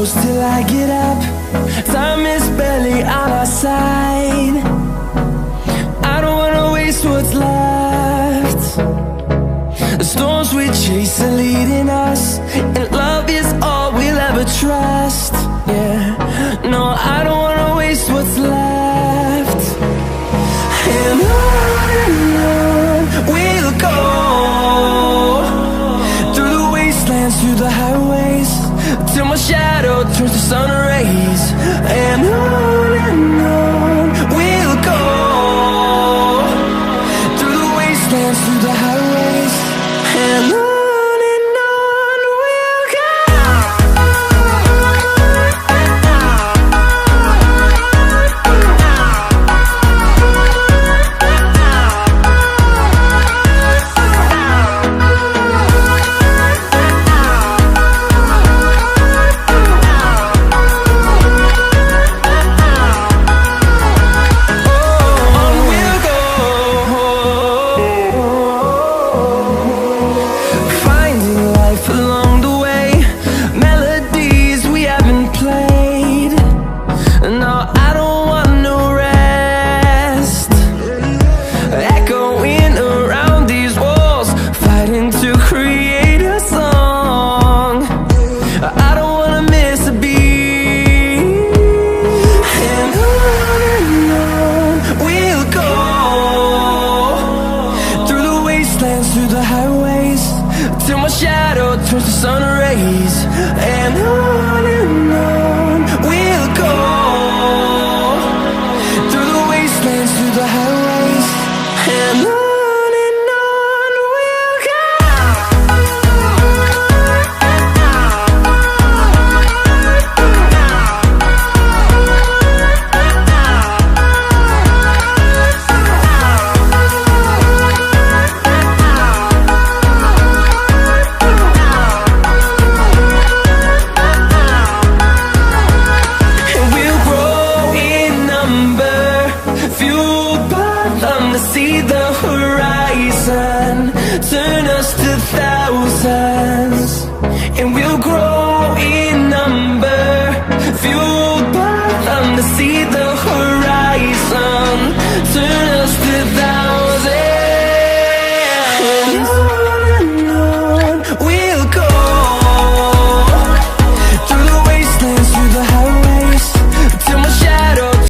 close till I get up. Time is barely on our side. I don't wanna waste what's left. The storms we chase are leading us, and love is all we'll ever trust. Yeah, no, I don't wanna waste what's left. And on we'll go, through the wastelands, through the highways, till my shadow turns to sun rays. And on